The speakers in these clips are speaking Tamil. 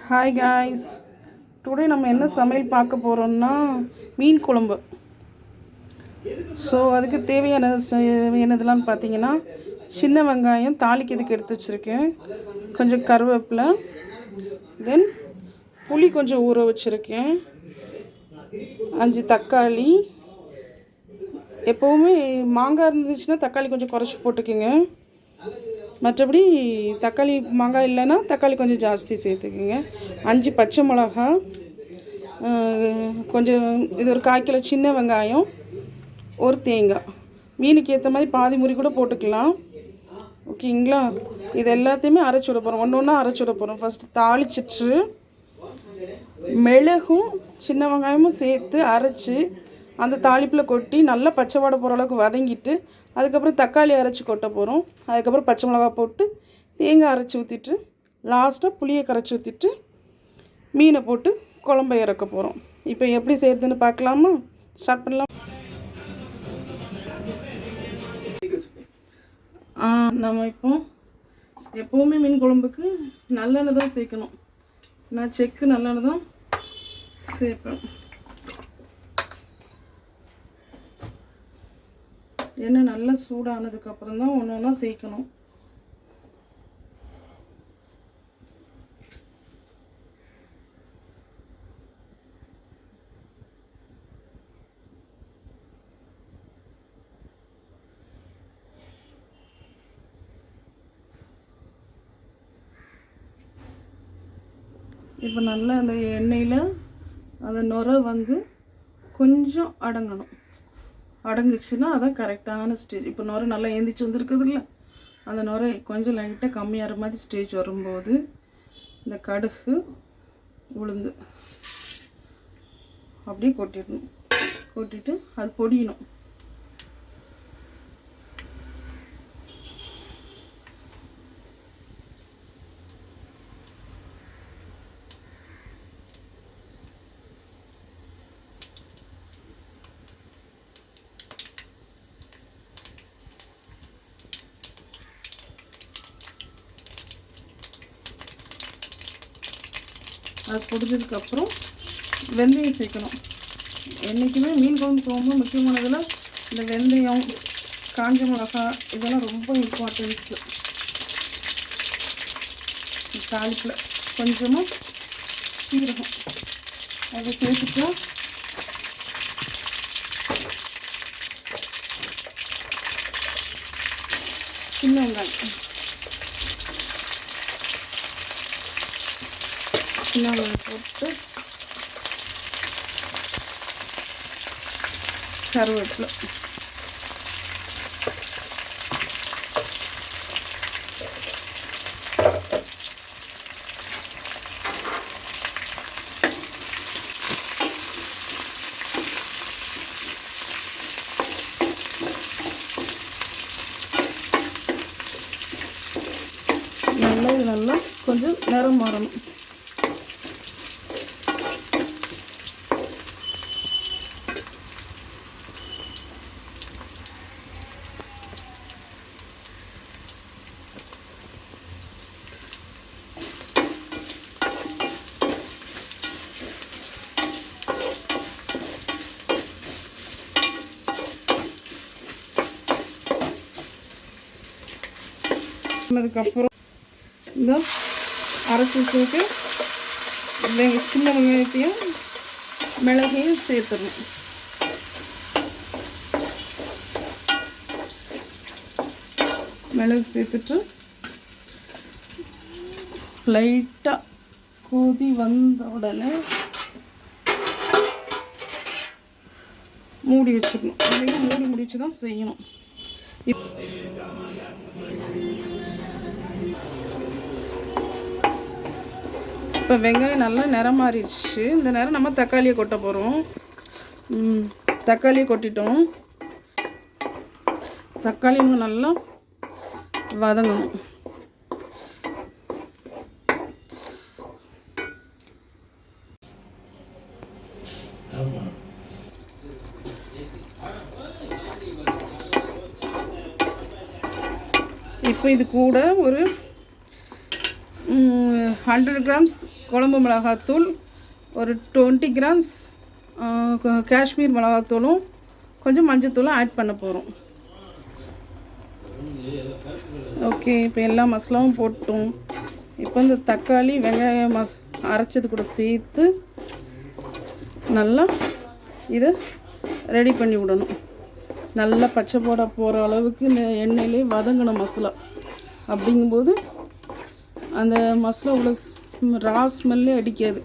ஹாய் காய்ஸ், டுடே நம்ம என்ன சமையல் பார்க்க போகிறோம்னா மீன் குழம்பு. ஸோ அதுக்கு தேவையானதெல்லாம் பார்த்தீங்கன்னா, சின்ன வெங்காயம் தாளிக்கிறதுக்கு எடுத்து வச்சுருக்கேன், கொஞ்சம் கருவேப்பிலை, தென் புளி கொஞ்சம் ஊற வச்சுருக்கேன், 5 தக்காளி. எப்போவுமே மாங்காய் இருந்துச்சுன்னா தக்காளி கொஞ்சம் குறைச்சி போட்டுக்கோங்க. மற்றபடி தக்காளி மாங்காய் இல்லைன்னா தக்காளி கொஞ்சம் ஜாஸ்தி சேர்த்துக்குங்க. 5 பச்சை மிளகா, கொஞ்சம் இது ஒரு 1/4 கிலோ சின்ன வெங்காயம், ஒரு தேங்காய். மீனுக்கு ஏற்ற மாதிரி பாதி முறி கூட போட்டுக்கலாம். ஓகேங்களா? இது எல்லாத்தையுமே அரைச்சி விட போகிறோம், ஒன்று ஒன்றா அரைச்சி விட போகிறோம். ஃபஸ்ட்டு தாளிச்சிட்டு மிளகும் சின்ன வெங்காயமும் சேர்த்து அரைச்சி அந்த தாளிப்பில் கொட்டி நல்லா பச்சை வாடை போகிற அளவுக்கு வதங்கிட்டு, அதுக்கப்புறம் தக்காளி அரைச்சி கொட்ட போகிறோம். அதுக்கப்புறம் பச்சை மிளகா போட்டு தேங்காய் அரைச்சி ஊற்றிட்டு லாஸ்ட்டாக புளியை கரைச்சி ஊற்றிட்டு மீனை போட்டு குழம்பை இறக்க போகிறோம். இப்போ எப்படி செய்கிறதுன்னு பார்க்கலாமா? ஸ்டார்ட் பண்ணலாம். நம்ம எப்போவுமே மீன் குழம்புக்கு நல்லெண்ணெய் தான் சேர்க்கணும். நான் செக்கு நல்லெண்ணெய் தான் சேர்ப்பேன். எண்ணெய் நல்லா சூடானதுக்கப்புறம் தான் ஒன்று ஒன்றா சேர்க்கணும். இப்போ நல்லா அந்த எண்ணெயில் அந்த நுரை வந்து கொஞ்சம் அடங்குச்சுன்னா அதான் கரெக்டான ஸ்டேஜ். இப்போ நுரை நல்லா ஏந்திச்சு வந்துருக்குது இல்லை, அந்த நுரை கொஞ்சம் லைட்டாக கம்மியாகிற மாதிரி ஸ்டேஜ் வரும்போது இந்த கடுகு உளுந்து அப்படியே கொட்டிட்டு அது பொடியணும். அது பொடிஞ்சதுக்கப்புறம் வெந்தயம் சேர்க்கணும். என்றைக்குமே மீன் குழம்பு ரொம்ப முக்கியமானதில் இந்த வெந்தயம், காஞ்ச மிளகா இதெல்லாம் ரொம்ப இம்பார்ட்டன்ஸு. தாளிப்பில் கொஞ்சமாக சீரகம் அதை சேர்த்துட்டா சின்ன வெங்காயம் போட்டு கருவேப்பிலை, நல்லா கொஞ்சம் நிறம் மாறணும். அதுக்கப்புறம் இந்த அரைச்சி வச்சுட்டு சின்ன வெங்காயத்தையும் மிளகையும் சேர்த்துடணும். மிளகு சேர்த்துட்டு லைட்டாக கொதி வந்த உடனே மூடி வச்சுக்கணும். மூடி முடிச்சு தான் செய்யணும். இப்போ வெங்காயம் நல்லா நிறம் மாறிடுச்சு. இந்த நேரம் நம்ம தக்காளியை கொட்ட போகிறோம். தக்காளியை கொட்டிட்டோம். தக்காளி நல்லா வதங்கணும். இப்போ இது கூட ஒரு 100 கிராம்ஸ் குழம்பு மிளகாத்தூள், ஒரு 20 கிராம்ஸ் காஷ்மீர் மிளகாத்தூளும் கொஞ்சம் மஞ்சத்தூளும் ஆட் பண்ண போகிறோம். ஓகே, இப்போ எல்லா மசாலாவும் போட்டோம். இப்போ இந்த தக்காளி வெங்காயம் அரைச்சது கூட சேர்த்து நல்லா இதை ரெடி பண்ணி விடணும். நல்லா பச்சை போட போகிற அளவுக்கு இந்த எண்ணெயிலே வதங்கணும் மசாலா. அப்படிங்கும்போது அந்த மசாலா உள்ள ரா ஸ்மெல்லே அடிக்காது.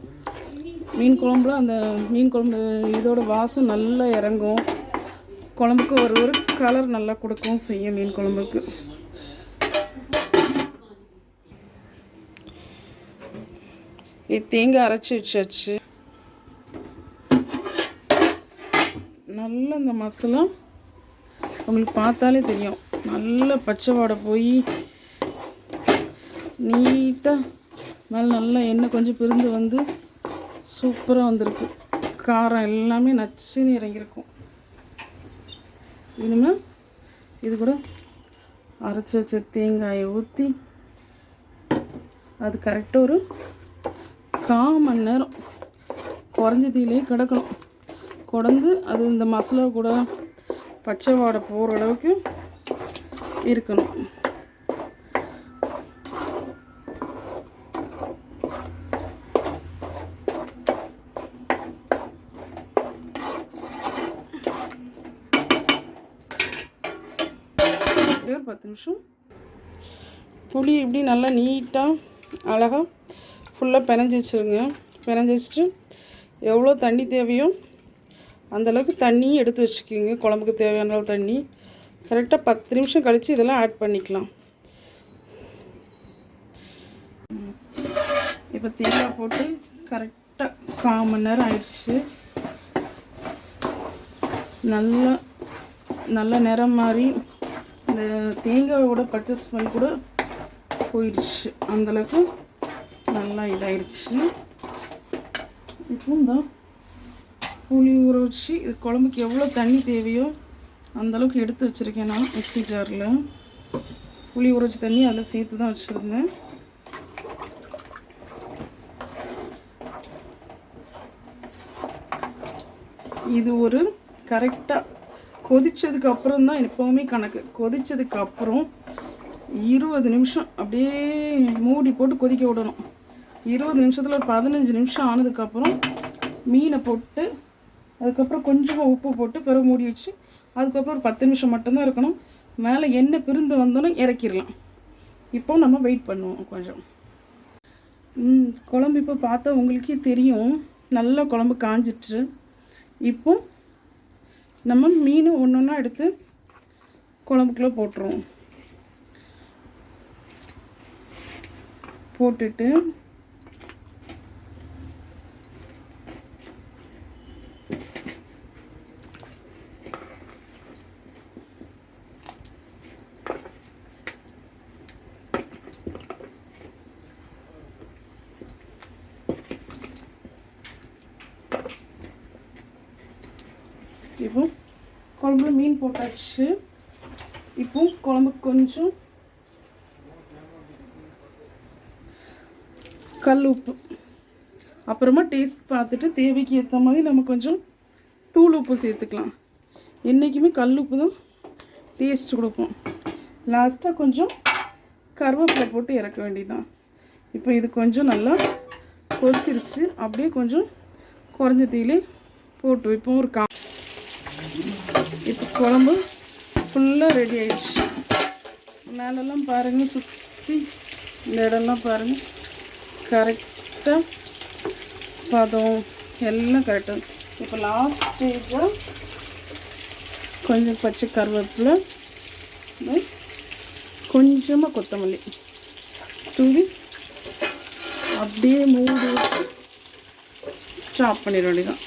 மீன் குழம்புல அந்த மீன் குழம்பு இதோட வாசம் நல்லா இறங்கும். குழம்புக்கு ஒரு கலர் நல்லா கொடுக்கவும் செய்யும் மீன் குழம்புக்கு. தேங்காய் அரைச்சி வச்சாச்சு. நல்லா இந்த மசாலா உங்களுக்கு பார்த்தாலே தெரியும், நல்ல பச்சை வாடை போய் நீட்டாக மேலே நல்லா எண்ணெய் கொஞ்சம் பிரிந்து வந்து சூப்பராக வந்திருக்கு. காரம் எல்லாமே நச்சுன்னு இறங்கியிருக்கும். இனிமேல் இது கூட அரைச்சி வச்ச தேங்காயை ஊற்றி அது கரெக்டாக ஒரு 1/4 மணி நேரம் குறைஞ்ச தீயிலே கிடக்கணும். குடந்து அது இந்த மசாலா கூட பச்சை வாடை போகிற அளவுக்கு இருக்கணும். ஒரு 10 நிமிஷம் புளி இப்படி நல்லா நீட்டாக அழகாக ஃபுல்லாக பிணைஞ்சி வச்சுருங்க. பிணைஞ்சி வச்சுட்டு எவ்வளோ தண்ணி தேவையோ அந்தளவுக்கு தண்ணியும் எடுத்து வச்சுக்கோங்க. குழம்புக்கு தேவையான அளவு தண்ணி. கரெக்டாக 10 நிமிஷம் கழித்து இதெல்லாம் ஆட் பண்ணிக்கலாம். இப்போ தேங்காய் போட்டு கரெக்டாக 1/4 மணி நேரம் ஆயிடுச்சு. நல்லா நிறம் மாறி இந்த தேங்காயோட பச்சை ஸ்மெல் கூட போயிடுச்சு. அந்தளவுக்கு நல்லா இதாகிடுச்சு. இப்போ தான் புளி ஊற வச்சு இது குழம்புக்கு எவ்வளோ தண்ணி தேவையோ அந்தளவுக்கு எடுத்து வச்சுருக்கேன். நான் மிக்ஸி ஜாரில் புளி ஊற வச்சு தண்ணி அதில் சேர்த்து தான் வச்சுருந்தேன். இது ஒரு கரெக்டாக கொதித்ததுக்கு அப்புறம் தான் எப்போவுமே கணக்கு. கொதித்ததுக்கு அப்புறம் 20 நிமிஷம் அப்படியே மூடி போட்டு கொதிக்க விடணும். 20 நிமிஷத்தில் ஒரு 15 நிமிஷம் ஆனதுக்கப்புறம் மீனை போட்டு அதுக்கப்புறம் கொஞ்சமாக உப்பு போட்டு பிறகு மூடி வச்சு அதுக்கப்புறம் ஒரு 10 நிமிஷம் மட்டும்தான் இருக்கணும். மேலே எண்ணெய் பிரிந்து வந்தோன்னே இறக்கிடலாம். இப்போ நம்ம வெயிட் பண்ணுவோம் கொஞ்சம். குழம்பு இப்போ பார்த்தா உங்களுக்கே தெரியும், நல்லா குழம்பு காஞ்சிட்டு. இப்போ நம்ம மீன் ஒன்று ஒன்றா எடுத்து குழம்புக்குள்ளே போட்டுருவோம். போட்டுட்டு இப்போ குழம்புல மீன் போட்டாச்சு. இப்போ குழம்புக்கு கொஞ்சம் கல் உப்பு, அப்புறமா டேஸ்ட் பார்த்துட்டு தேவைக்கு ஏற்ற மாதிரி நம்ம கொஞ்சம் தூள் உப்பு சேர்த்துக்கலாம். என்றைக்குமே கல் உப்பு தான் டேஸ்ட் கொடுக்கும். லாஸ்ட்டாக கொஞ்சம் கருவேப்பிலை போட்டு இறக்க வேண்டியதுதான். இப்போ இது கொஞ்சம் நல்லா கொதிச்சிருச்சு. அப்படியே கொஞ்சம் குறைஞ்ச தீயிலே போட்டு வைப்போம். இப்போ குழம்பு ஃபுல்லாக ரெடி ஆயிடுச்சு. மேலெல்லாம் பாருங்கள், சுற்றி இந்த இடம்லாம் பாருங்கள், கரெக்டாக பதம் எல்லாம் கரெக்டாக. இப்போ லாஸ்ட் ஸ்டேஜாக கொஞ்சம் பச்சை கருவேப்பிலை, கொஞ்சமாக கொத்தமல்லி தூவி அப்படியே மூடி வச்சு ஸ்டாப் பண்ணிட வேண்டியதான்.